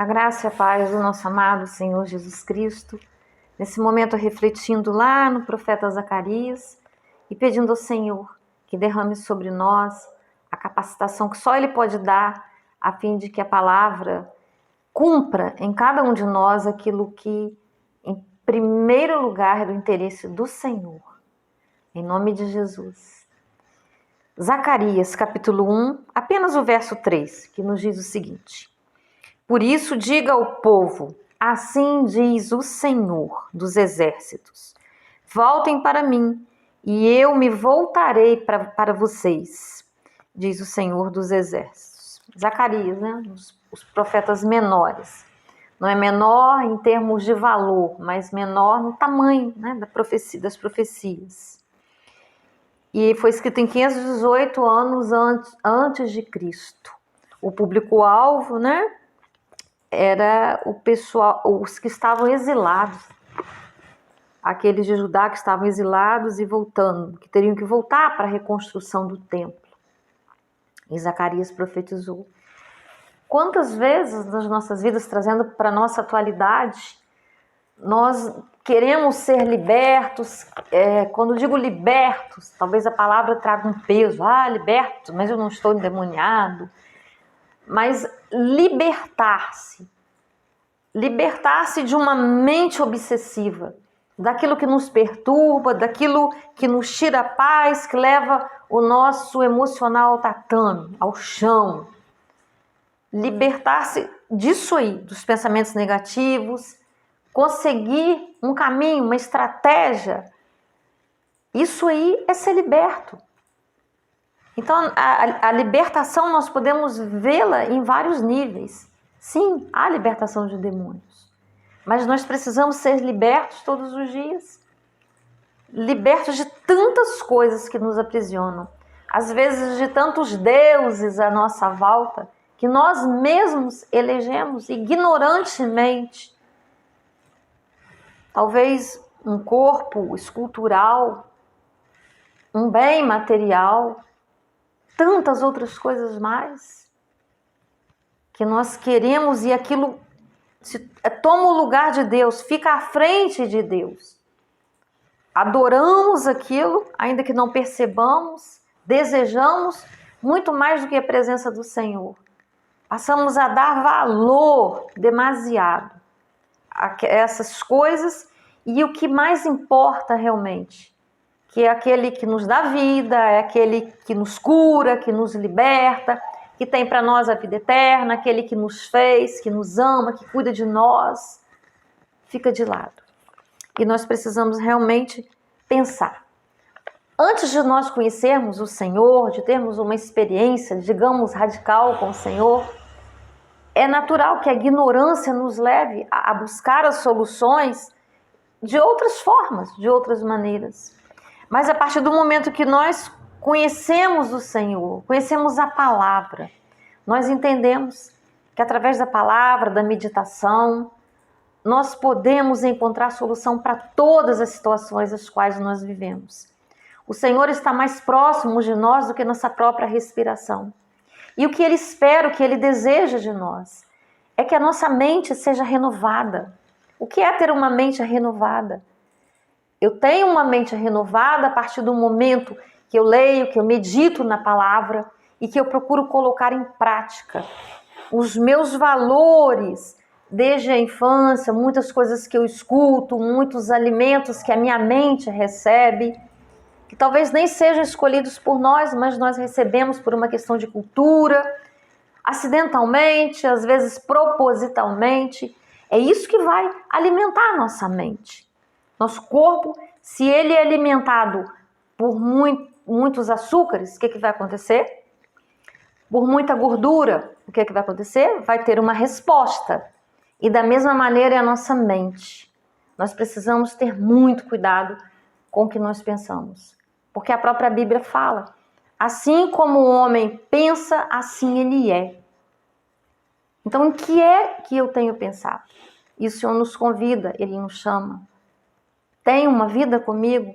A graça e a paz do nosso amado Senhor Jesus Cristo, nesse momento refletindo lá no profeta Zacarias e pedindo ao Senhor que derrame sobre nós a capacitação que só Ele pode dar, a fim de que a palavra cumpra em cada um de nós aquilo que, em primeiro lugar, é do interesse do Senhor. Em nome de Jesus. Zacarias, capítulo 1, apenas o verso 3, que nos diz o seguinte: Por isso diga ao povo, assim diz o Senhor dos exércitos, voltem para mim, e eu me voltarei para vocês, diz o Senhor dos exércitos. Zacarias, né? Os profetas menores. Não é menor em termos de valor, mas menor no tamanho, né, das profecias. E foi escrito em 518 anos antes de Cristo. O público-alvo, né, era o pessoal, os que estavam exilados, aqueles de Judá que estavam exilados e voltando, que teriam que voltar para a reconstrução do templo. E Zacarias profetizou. Quantas vezes nas nossas vidas, trazendo para a nossa atualidade, nós queremos ser libertos, quando digo libertos, talvez a palavra traga um peso, liberto, mas eu não estou endemoniado, mas libertar-se de uma mente obsessiva, daquilo que nos perturba, daquilo que nos tira a paz, que leva o nosso emocional ao tatame, ao chão. Libertar-se disso aí, dos pensamentos negativos, conseguir um caminho, uma estratégia, isso aí é ser liberto. Então, a libertação nós podemos vê-la em vários níveis. Sim, há libertação de demônios, mas nós precisamos ser libertos todos os dias. Libertos de tantas coisas que nos aprisionam, às vezes de tantos deuses à nossa volta, que nós mesmos elegemos ignorantemente. Talvez um corpo escultural, um bem material, tantas outras coisas mais que nós queremos e aquilo toma o lugar de Deus, fica à frente de Deus. Adoramos aquilo, ainda que não percebamos, desejamos muito mais do que a presença do Senhor. Passamos a dar valor demasiado a essas coisas e o que mais importa realmente, que é aquele que nos dá vida, é aquele que nos cura, que nos liberta, que tem para nós a vida eterna, aquele que nos fez, que nos ama, que cuida de nós, fica de lado. E nós precisamos realmente pensar. Antes de nós conhecermos o Senhor, de termos uma experiência, digamos, radical com o Senhor, é natural que a ignorância nos leve a buscar as soluções de outras formas, de outras maneiras. Mas a partir do momento que nós conhecemos o Senhor, conhecemos a palavra, nós entendemos que através da palavra, da meditação, nós podemos encontrar solução para todas as situações as quais nós vivemos. O Senhor está mais próximo de nós do que nossa própria respiração. E o que Ele espera, o que Ele deseja de nós, é que a nossa mente seja renovada. O que é ter uma mente renovada? Eu tenho uma mente renovada a partir do momento que eu leio, que eu medito na palavra e que eu procuro colocar em prática os meus valores desde a infância, muitas coisas que eu escuto, muitos alimentos que a minha mente recebe, que talvez nem sejam escolhidos por nós, mas nós recebemos por uma questão de cultura, acidentalmente, às vezes propositalmente. É isso que vai alimentar a nossa mente. Nosso corpo, se ele é alimentado por muitos açúcares, o que vai acontecer? Por muita gordura, o que vai acontecer? Vai ter uma resposta. E da mesma maneira é a nossa mente. Nós precisamos ter muito cuidado com o que nós pensamos. Porque a própria Bíblia fala, assim como o homem pensa, assim ele é. Então, o que é que eu tenho pensado? E o Senhor nos convida, Ele nos chama. Tem uma vida comigo?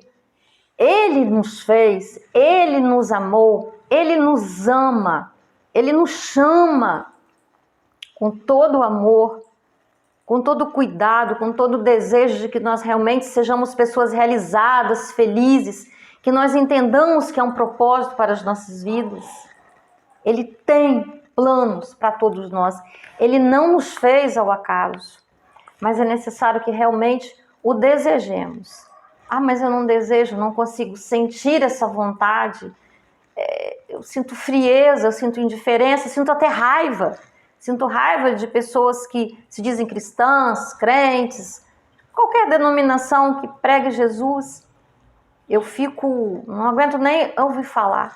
Ele nos fez, Ele nos amou, Ele nos ama, Ele nos chama. com todo o amor, com todo o cuidado, com todo o desejo de que nós realmente sejamos pessoas realizadas, felizes, que nós entendamos que é um propósito para as nossas vidas. Ele tem planos para todos nós. Ele não nos fez ao acaso, mas é necessário que realmente o desejemos. Ah, mas eu não desejo, não consigo sentir essa vontade. Eu sinto frieza, eu sinto indiferença, eu sinto até raiva. Sinto raiva de pessoas que se dizem cristãs, crentes, qualquer denominação que pregue Jesus. Eu não aguento nem ouvir falar.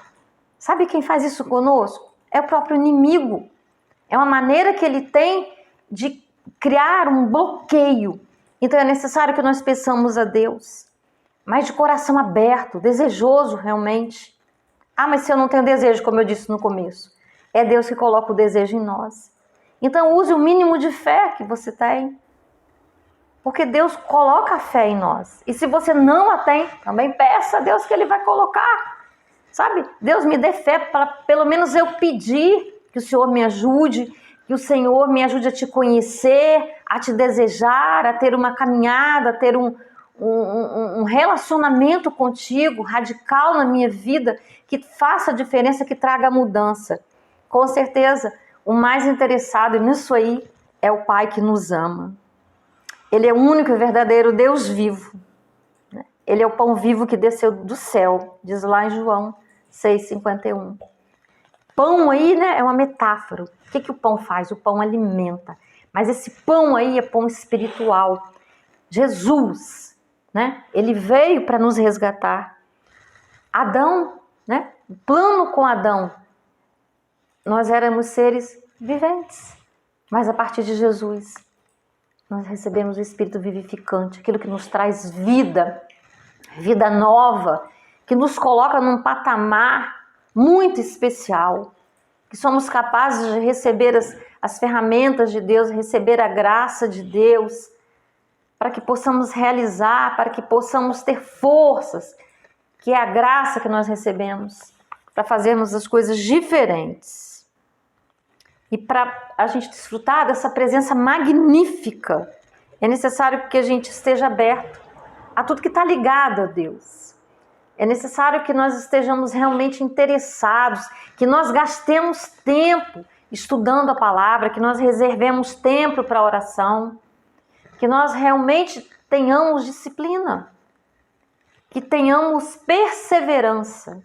Sabe quem faz isso conosco? É o próprio inimigo. É uma maneira que ele tem de criar um bloqueio. Então é necessário que nós peçamos a Deus, mas de coração aberto, desejoso realmente. Ah, mas se eu não tenho desejo, como eu disse no começo, é Deus que coloca o desejo em nós. Então use o mínimo de fé que você tem, porque Deus coloca a fé em nós. E se você não a tem, também peça a Deus que Ele vai colocar. Sabe? Deus me dê fé para pelo menos eu pedir que o Senhor me ajude, que o Senhor me ajude a te conhecer, a te desejar, a ter uma caminhada, a ter um relacionamento contigo radical na minha vida, que faça a diferença, que traga a mudança. Com certeza, o mais interessado nisso aí é o Pai que nos ama. Ele é o único e verdadeiro Deus vivo. Ele é o pão vivo que desceu do céu, diz lá em João 6,51. Pão aí, né, é uma metáfora. O que o pão faz? O pão alimenta. Mas esse pão aí é pão espiritual. Jesus, né, ele veio para nos resgatar. Adão, né, o plano com Adão, nós éramos seres viventes. Mas a partir de Jesus, nós recebemos o Espírito vivificante, aquilo que nos traz vida nova, que nos coloca num patamar muito especial, que somos capazes de receber as ferramentas de Deus, receber a graça de Deus, para que possamos realizar, para que possamos ter forças, que é a graça que nós recebemos, para fazermos as coisas diferentes. E para a gente desfrutar dessa presença magnífica, é necessário que a gente esteja aberto a tudo que está ligado a Deus. É necessário que nós estejamos realmente interessados, que nós gastemos tempo estudando a palavra, que nós reservemos tempo para a oração, que nós realmente tenhamos disciplina, que tenhamos perseverança.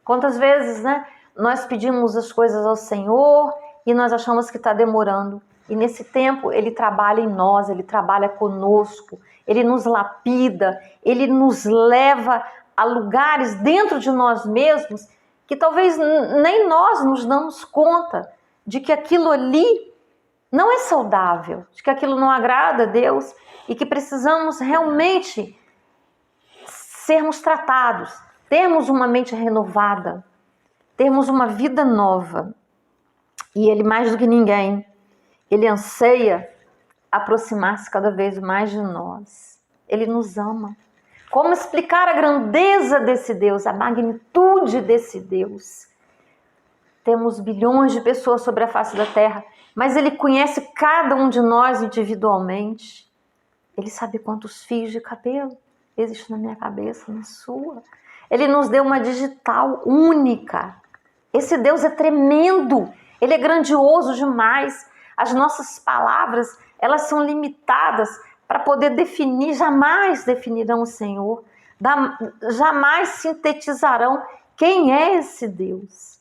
Quantas vezes, né, nós pedimos as coisas ao Senhor e nós achamos que está demorando. E nesse tempo Ele trabalha em nós, Ele trabalha conosco, Ele nos lapida, Ele nos leva a lugares dentro de nós mesmos que talvez nem nós nos damos conta de que aquilo ali não é saudável, de que aquilo não agrada a Deus e que precisamos realmente sermos tratados, termos uma mente renovada, termos uma vida nova. E Ele, mais do que ninguém, Ele anseia aproximar-se cada vez mais de nós. Ele nos ama. Como explicar a grandeza desse Deus, a magnitude desse Deus? Temos bilhões de pessoas sobre a face da terra, mas Ele conhece cada um de nós individualmente. Ele sabe quantos fios de cabelo existem na minha cabeça, na sua. Ele nos deu uma digital única. Esse Deus é tremendo, Ele é grandioso demais. As nossas palavras, elas são limitadas para poder definir, jamais definirão o Senhor, jamais sintetizarão quem é esse Deus.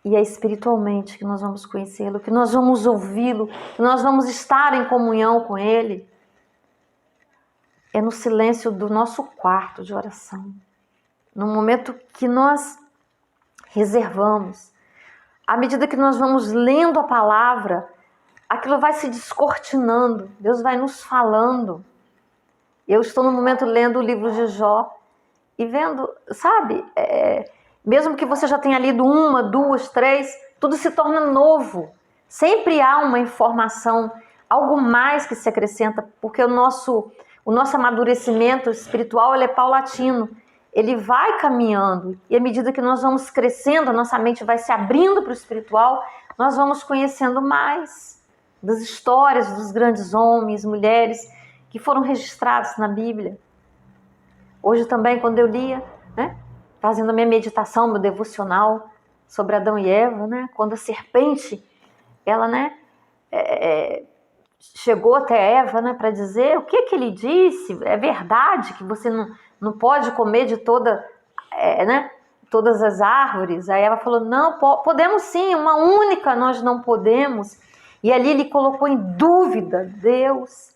E é espiritualmente que nós vamos conhecê-lo, que nós vamos ouvi-lo, que nós vamos estar em comunhão com Ele. É no silêncio do nosso quarto de oração, no momento que nós reservamos. À medida que nós vamos lendo a palavra, aquilo vai se descortinando, Deus vai nos falando. Eu estou no momento lendo o livro de Jó e vendo, sabe, mesmo que você já tenha lido 1, 2, 3, tudo se torna novo. Sempre há uma informação, algo mais que se acrescenta, porque o nosso amadurecimento espiritual ele é paulatino. ele vai caminhando. E à medida que nós vamos crescendo, a nossa mente vai se abrindo para o espiritual, nós vamos conhecendo mais das histórias dos grandes homens, mulheres que foram registrados na Bíblia. Hoje também, quando eu lia, né, fazendo a minha meditação, meu devocional sobre Adão e Eva, né, quando a serpente, ela, né, chegou até Eva, né, para dizer o que ele disse, é verdade que você não pode comer de todas as árvores. Aí Eva falou, não, podemos sim, uma única nós não podemos. E ali ele colocou em dúvida Deus,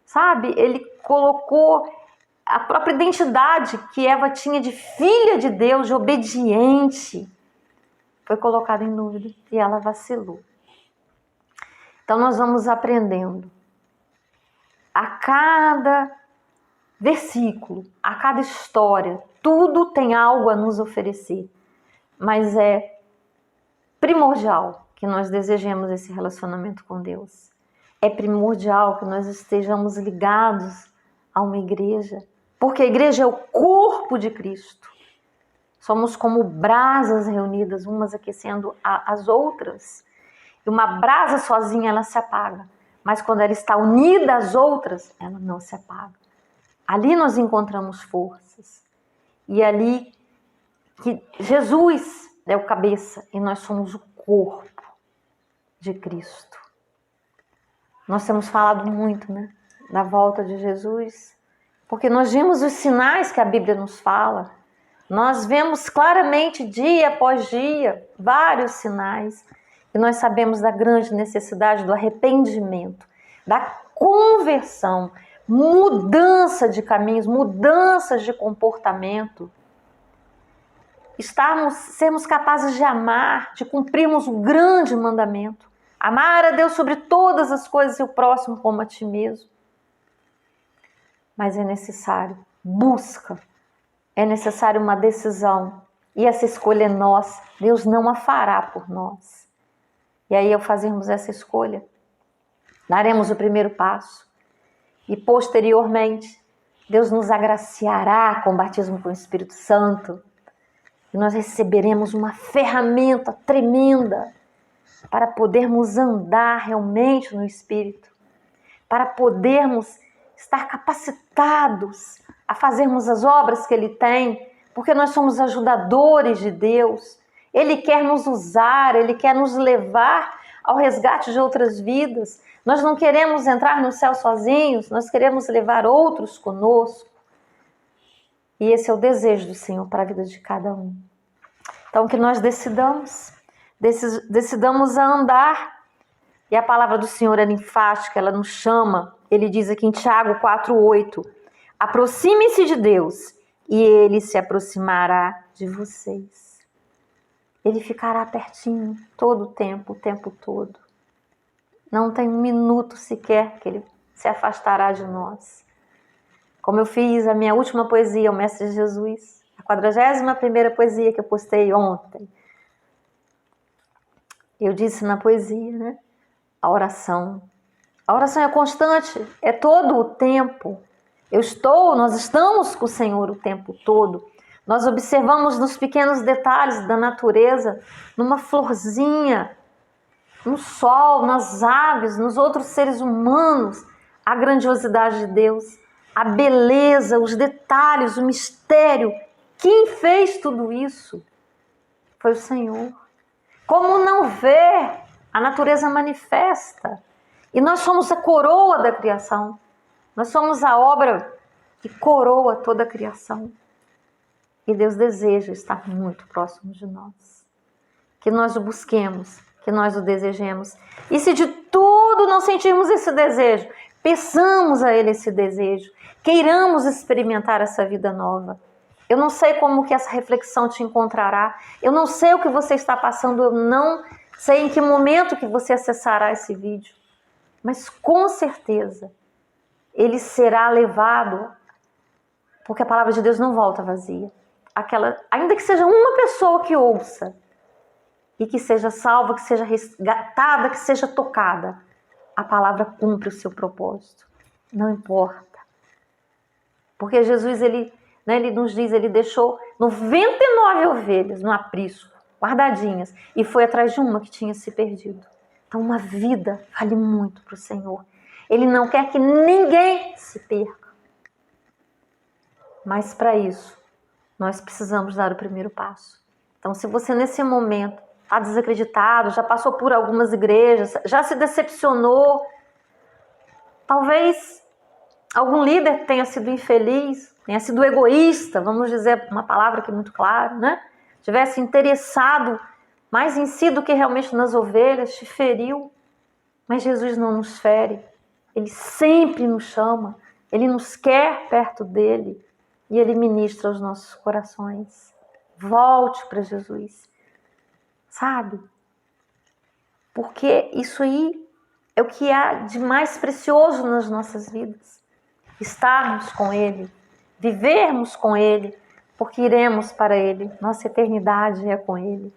sabe? Ele colocou a própria identidade que Eva tinha de filha de Deus, de obediente, foi colocada em dúvida e ela vacilou. Então nós vamos aprendendo a cada versículo, a cada história, tudo tem algo a nos oferecer, mas é primordial que nós desejemos esse relacionamento com Deus. É primordial que nós estejamos ligados a uma igreja, porque a igreja é o corpo de Cristo. Somos como brasas reunidas, umas aquecendo as outras. E uma brasa sozinha, ela se apaga. Mas quando ela está unida às outras, ela não se apaga. Ali nós encontramos forças. E ali que Jesus é o cabeça e nós somos o corpo de Cristo. Nós temos falado muito, né, da volta de Jesus, porque nós vimos os sinais que a Bíblia nos fala. Nós vemos claramente, dia após dia, vários sinais. E nós sabemos da grande necessidade do arrependimento, da conversão, mudança de caminhos, mudanças de comportamento. Sermos capazes de amar, de cumprirmos o grande mandamento. Amar a Deus sobre todas as coisas e o próximo como a ti mesmo. Mas é necessário busca, é necessário uma decisão. E essa escolha é nossa. Deus não a fará por nós. E aí, ao fazermos essa escolha, daremos o primeiro passo. E posteriormente, Deus nos agraciará com o batismo com o Espírito Santo. E nós receberemos uma ferramenta tremenda para podermos andar realmente no Espírito. Para podermos estar capacitados a fazermos as obras que Ele tem, porque nós somos ajudadores de Deus. Ele quer nos usar, Ele quer nos levar ao resgate de outras vidas. Nós não queremos entrar no céu sozinhos, nós queremos levar outros conosco. E esse é o desejo do Senhor para a vida de cada um. Então que nós decidamos a andar. E a palavra do Senhor é enfática, ela nos chama. Ele diz aqui em Tiago 4:8, aproxime-se de Deus e Ele se aproximará de vocês. Ele ficará pertinho todo o tempo todo. Não tem um minuto sequer que Ele se afastará de nós. Como eu fiz a minha última poesia, o Mestre Jesus, a 41ª poesia que eu postei ontem. Eu disse na poesia, né? A oração é constante, é todo o tempo. Nós estamos com o Senhor o tempo todo. Nós observamos nos pequenos detalhes da natureza, numa florzinha, no sol, nas aves, nos outros seres humanos, a grandiosidade de Deus, a beleza, os detalhes, o mistério. Quem fez tudo isso foi o Senhor. Como não ver? A natureza manifesta. E nós somos a coroa da criação. Nós somos a obra que coroa toda a criação. E Deus deseja estar muito próximo de nós. Que nós o busquemos, que nós o desejemos. E se de tudo não sentirmos esse desejo, peçamos a Ele esse desejo. Queiramos experimentar essa vida nova. Eu não sei como que essa reflexão te encontrará. Eu não sei o que você está passando. Eu não sei em que momento que você acessará esse vídeo. Mas com certeza ele será levado, porque a palavra de Deus não volta vazia. Ainda que seja uma pessoa que ouça e que seja salva, que seja resgatada, que seja tocada, a palavra cumpre o seu propósito. Não importa. Porque Jesus, ele né? Ele nos diz, ele deixou 99 ovelhas no aprisco, guardadinhas, e foi atrás de uma que tinha se perdido. Então uma vida vale muito para o Senhor. Ele não quer que ninguém se perca. Mas para isso, nós precisamos dar o primeiro passo. Então se você nesse momento está desacreditado, já passou por algumas igrejas, já se decepcionou, talvez algum líder tenha sido infeliz, tenha sido egoísta, vamos dizer uma palavra que é muito clara, né? Tivesse interessado mais em si do que realmente nas ovelhas, te feriu. Mas Jesus não nos fere. Ele sempre nos chama. Ele nos quer perto dele. E ele ministra aos nossos corações. Volte para Jesus. Sabe? Porque isso aí é o que há de mais precioso nas nossas vidas. Estarmos com ele. Vivermos com ele. Porque iremos para ele. Nossa eternidade é com ele.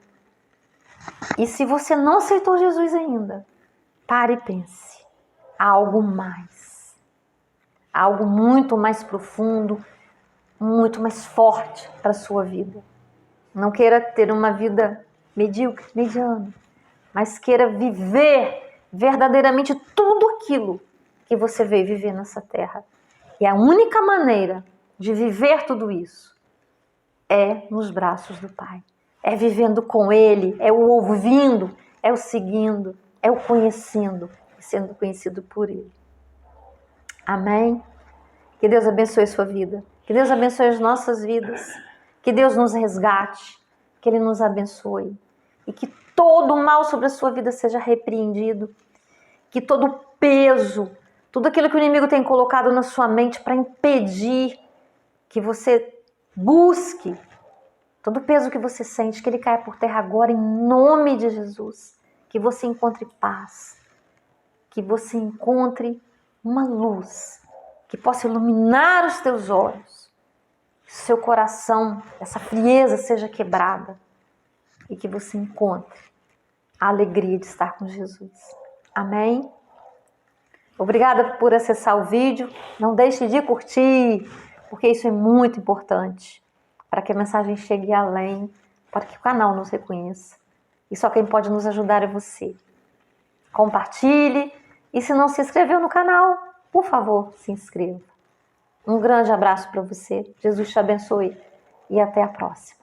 E se você não aceitou Jesus ainda, pare e pense. Há algo mais. Há algo muito mais profundo, muito mais forte para a sua vida. Não queira ter uma vida medíocre, mediana, mas queira viver verdadeiramente tudo aquilo que você veio viver nessa terra. E a única maneira de viver tudo isso é nos braços do Pai. É vivendo com Ele, é o ouvindo, é o seguindo, é o conhecendo e sendo conhecido por Ele. Amém? Que Deus abençoe a sua vida. Que Deus abençoe as nossas vidas. Que Deus nos resgate. Que Ele nos abençoe. E que todo o mal sobre a sua vida seja repreendido. Que todo o peso, tudo aquilo que o inimigo tem colocado na sua mente para impedir que você busque, todo o peso que você sente, que ele caia por terra agora, em nome de Jesus. Que você encontre paz. Que você encontre uma luz que possa iluminar os teus olhos. Que seu coração, essa frieza seja quebrada. E que você encontre a alegria de estar com Jesus. Amém? Obrigada por acessar o vídeo. Não deixe de curtir, porque isso é muito importante. Para que a mensagem chegue além, para que o canal nos reconheça. E só quem pode nos ajudar é você. Compartilhe. E se não se inscreveu no canal, por favor, se inscreva. Um grande abraço para você. Jesus te abençoe. E até a próxima.